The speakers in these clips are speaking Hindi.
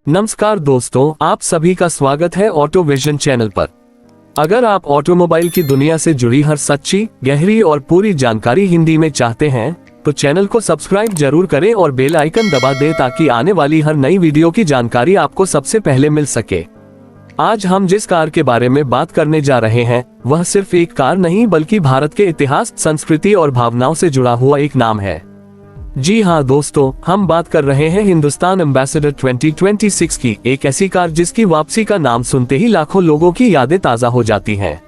नमस्कार दोस्तों, आप सभी का स्वागत है ऑटो विजन चैनल पर। अगर आप ऑटोमोबाइल की दुनिया से जुड़ी हर सच्ची, गहरी और पूरी जानकारी हिंदी में चाहते हैं तो चैनल को सब्सक्राइब जरूर करें और बेल आइकन दबा दें ताकि आने वाली हर नई वीडियो की जानकारी आपको सबसे पहले मिल सके। आज हम जिस कार के बारे में बात करने जा रहे हैं वह सिर्फ एक कार नहीं बल्कि भारत के इतिहास, संस्कृति और भावनाओं से जुड़ा हुआ एक नाम है। जी हाँ दोस्तों, हम बात कर रहे हैं हिंदुस्तान एम्बेसडर 2026 की, एक ऐसी कार जिसकी वापसी का नाम सुनते ही लाखों लोगों की यादें ताजा हो जाती हैं।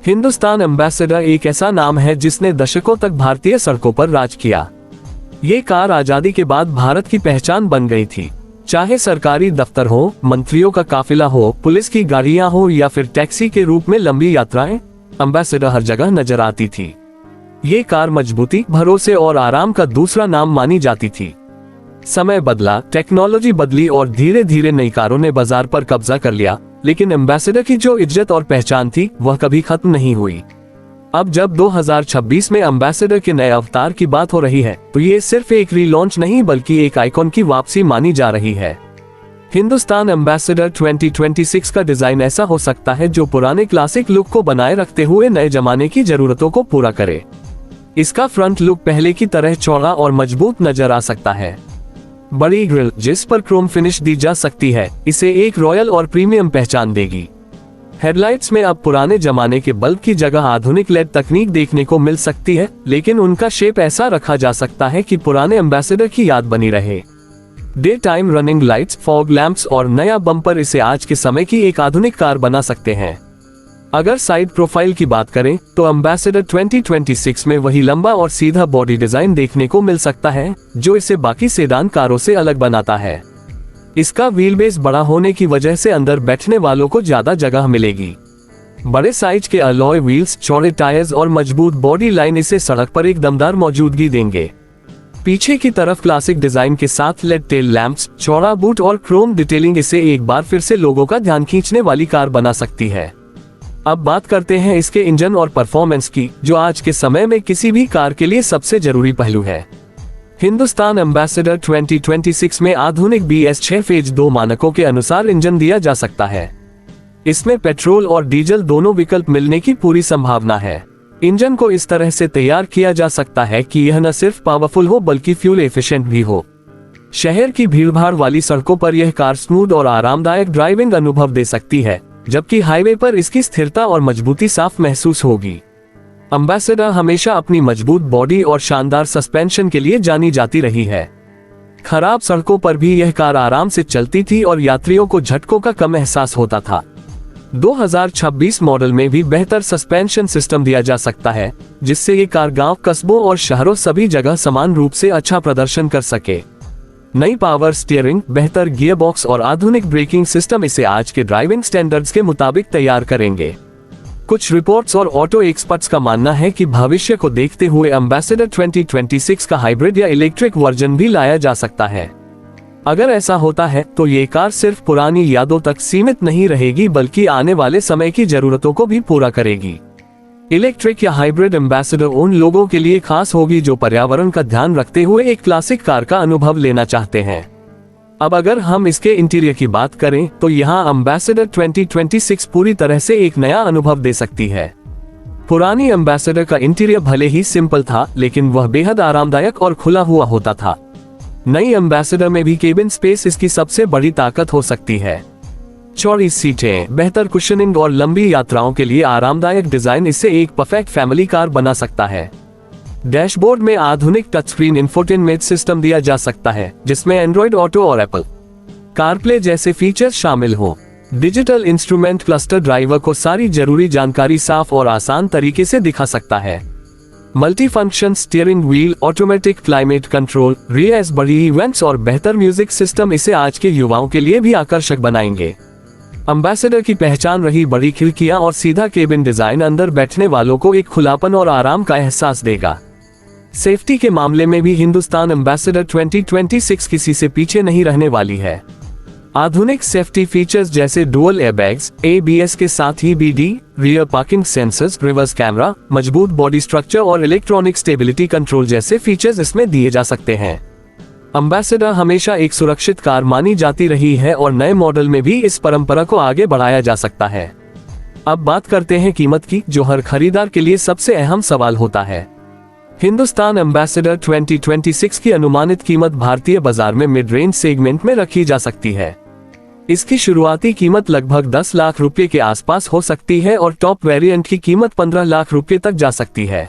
हिंदुस्तान एम्बेसडर एक ऐसा नाम है जिसने दशकों तक भारतीय सड़कों पर राज किया। ये कार आजादी के बाद भारत की पहचान बन गई थी। चाहे सरकारी दफ्तर हो, मंत्रियों का काफिला हो, पुलिस की गाड़ियां हो या फिर टैक्सी के रूप में लंबी यात्राएं, एम्बेसडर हर जगह नजर आती थी। ये कार मजबूती, भरोसे और आराम का दूसरा नाम मानी जाती थी। समय बदला, टेक्नोलॉजी बदली और धीरे धीरे नई कारों ने बाजार पर कब्जा कर लिया, लेकिन एम्बेसडर की जो इज्जत और पहचान थी वह कभी खत्म नहीं हुई। अब जब 2026 में एम्बेसडर के नए अवतार की बात हो रही है तो ये सिर्फ एक रीलॉन्च नहीं बल्कि एक आइकॉन की वापसी मानी जा रही है। हिंदुस्तान एम्बेसडर 2026 का डिजाइन ऐसा हो सकता है जो पुराने क्लासिक लुक को बनाए रखते हुए नए जमाने की जरूरतों को पूरा करे। इसका फ्रंट लुक पहले की तरह चौड़ा और मजबूत नजर आ सकता है। बड़ी ग्रिल जिस पर क्रोम फिनिश दी जा सकती है इसे एक रॉयल और प्रीमियम पहचान देगी। हेडलाइट्स में अब पुराने जमाने के बल्ब की जगह आधुनिक लेड तकनीक देखने को मिल सकती है, लेकिन उनका शेप ऐसा रखा जा सकता है कि पुराने एम्बेसडर की याद बनी रहे। Day time running lights, fog lamps और नया बम्पर इसे आज के समय की एक आधुनिक कार बना सकते हैं। अगर साइड प्रोफाइल की बात करें तो एम्बेसडर 2026 में वही लंबा और सीधा बॉडी डिजाइन देखने को मिल सकता है जो इसे बाकी सेडान कारों से अलग बनाता है। इसका व्हील बेस बड़ा होने की वजह से अंदर बैठने वालों को ज्यादा जगह मिलेगी। बड़े साइज के अलॉय व्हील्स, चौड़े टायर्स और मजबूत बॉडी लाइन इसे सड़क पर एक दमदार मौजूदगी देंगे। पीछे की तरफ क्लासिक डिजाइन के साथ लेड टेल लैंप्स, चौड़ा बूट और क्रोम डिटेलिंग इसे एक बार फिर से लोगों का ध्यान खींचने वाली कार बना सकती है। अब बात करते हैं इसके इंजन और परफॉर्मेंस की, जो आज के समय में किसी भी कार के लिए सबसे जरूरी पहलू है। हिंदुस्तान एम्बेसडर 2026 में आधुनिक BS6 फेज 2 मानकों के अनुसार इंजन दिया जा सकता है। इसमें पेट्रोल और डीजल दोनों विकल्प मिलने की पूरी संभावना है। इंजन को इस तरह से तैयार किया जा सकता है कि यह न सिर्फ पावरफुल हो बल्कि फ्यूल एफिशिएंट भी हो। शहर की भीड़भाड़ वाली सड़कों पर यह कार स्मूथ और आरामदायक ड्राइविंग अनुभव दे सकती है, जबकि हाईवे पर इसकी स्थिरता और मजबूती साफ महसूस होगी। एम्बेसडर हमेशा अपनी मजबूत बॉडी और शानदार सस्पेंशन के लिए जानी जाती रही है। खराब सड़कों पर भी यह कार आराम से चलती थी और यात्रियों को झटकों का कम एहसास होता था। 2026 मॉडल में भी बेहतर सस्पेंशन सिस्टम दिया जा सकता है, जिससे ये कार गांव, कस्बों और शहरों सभी जगह समान रूप से अच्छा प्रदर्शन कर सके। नई पावर स्टीयरिंग, बेहतर गियर बॉक्स और आधुनिक ब्रेकिंग सिस्टम इसे आज के ड्राइविंग स्टैंडर्ड्स के मुताबिक तैयार करेंगे। कुछ रिपोर्ट्स और ऑटो एक्सपर्ट्स का मानना है कि भविष्य को देखते हुए एम्बेसडर 2026 का हाइब्रिड या इलेक्ट्रिक वर्जन भी लाया जा सकता है। अगर ऐसा होता है तो ये कार सिर्फ पुरानी यादों तक सीमित नहीं रहेगी बल्कि आने वाले समय की जरूरतों को भी पूरा करेगी। इलेक्ट्रिक या हाइब्रिड एम्बेसडर उन लोगों के लिए खास होगी जो पर्यावरण का ध्यान रखते हुए एक क्लासिक कार का अनुभव लेना चाहते हैं। अब अगर हम इसके इंटीरियर की बात करें तो यहाँ एम्बेसडर 2026 पूरी तरह से एक नया अनुभव दे सकती है। पुरानी एम्बेसडर का इंटीरियर भले ही सिंपल था, लेकिन वह बेहद आरामदायक और खुला हुआ होता था। नई एम्बेसडर में भी केबिन स्पेस इसकी सबसे बड़ी ताकत हो सकती है। चौड़ी सीटें, बेहतर कुशनिंग और लंबी यात्राओं के लिए आरामदायक डिजाइन इसे एक परफेक्ट फैमिली कार बना सकता है। डैशबोर्ड में आधुनिक टच स्क्रीन इंफोटेनमेंट सिस्टम दिया जा सकता है, जिसमें एंड्रॉइड ऑटो और एप्पल कारप्ले जैसे फीचर्स शामिल हो। डिजिटल इंस्ट्रूमेंट क्लस्टर ड्राइवर को सारी जरूरी जानकारी साफ और आसान तरीके से दिखा सकता है। Multi function steering wheel, automatic climate control, rear बड़ी इवेंट्स और बेहतर म्यूजिक सिस्टम इसे आज के युवाओं के लिए भी आकर्षक बनाएंगे। एम्बेसडर की पहचान रही बड़ी खिड़कियां और सीधा केबिन डिजाइन अंदर बैठने वालों को एक खुलापन और आराम का एहसास देगा। सेफ्टी के मामले में भी हिंदुस्तान एम्बेसडर 2026 किसी से पीछे नहीं रहने वाली है। आधुनिक सेफ्टी फीचर्स जैसे डुअल एयरबैग्स, ABS के साथ ही BD, rear parking sensors, reverse camera, मजबूत बॉडी स्ट्रक्चर और इलेक्ट्रॉनिक स्टेबिलिटी कंट्रोल जैसे फीचर्स इसमें दिए जा सकते हैं। एम्बेसडर हमेशा एक सुरक्षित कार मानी जाती रही है और नए मॉडल में भी इस परंपरा को आगे बढ़ाया जा सकता है। अब बात करते हैं कीमत की, जो हर खरीदार के लिए सबसे अहम सवाल होता है। हिंदुस्तान एम्बेसडर 2026 की अनुमानित कीमत भारतीय बाजार में मिड रेंज सेगमेंट में रखी जा सकती है। इसकी शुरुआती कीमत लगभग 10 लाख रुपए के आसपास हो सकती है और टॉप वेरिएंट की कीमत 15 लाख रुपए तक जा सकती है।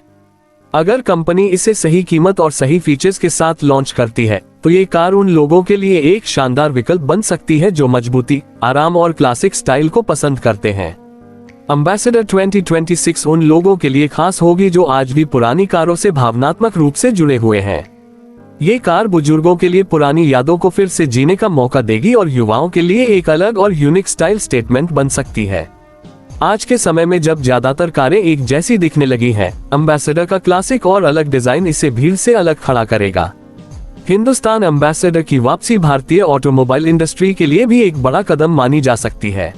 अगर कंपनी इसे सही कीमत और सही फीचर्स के साथ लॉन्च करती है तो ये कार उन लोगों के लिए एक शानदार विकल्प बन सकती है जो मजबूती, आराम और क्लासिक स्टाइल को पसंद करते हैं। एम्बेसडर 2026 उन लोगों के लिए खास होगी जो आज भी पुरानी कारों से भावनात्मक रूप से जुड़े हुए हैं। ये कार बुजुर्गों के लिए पुरानी यादों को फिर से जीने का मौका देगी और युवाओं के लिए एक अलग और यूनिक स्टाइल स्टेटमेंट बन सकती है। आज के समय में जब ज्यादातर कारें एक जैसी दिखने लगी हैं, एम्बेसडर का क्लासिक और अलग डिजाइन इसे भीड़ से अलग खड़ा करेगा। हिंदुस्तान एम्बेसडर की वापसी भारतीय ऑटोमोबाइल इंडस्ट्री के लिए भी एक बड़ा कदम मानी जा सकती है।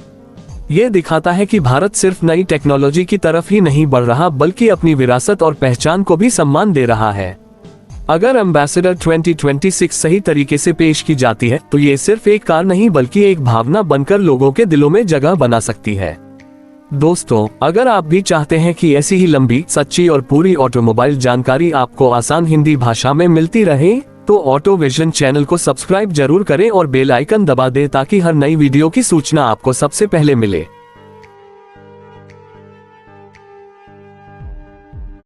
ये दिखाता है कि भारत सिर्फ नई टेक्नोलॉजी की तरफ ही नहीं बढ़ रहा बल्कि अपनी विरासत और पहचान को भी सम्मान दे रहा है। अगर एम्बेसडर 2026 सही तरीके से पेश की जाती है तो ये सिर्फ एक कार नहीं बल्कि एक भावना बनकर लोगों के दिलों में जगह बना सकती है। दोस्तों, अगर आप भी चाहते हैं कि ऐसी ही लंबी, सच्ची और पूरी ऑटोमोबाइल जानकारी आपको आसान हिंदी भाषा में मिलती रहे तो ऑटो विजन चैनल को सब्सक्राइब जरूर करें और बेल आइकन दबा दें ताकि हर नई वीडियो की सूचना आपको सबसे पहले मिले।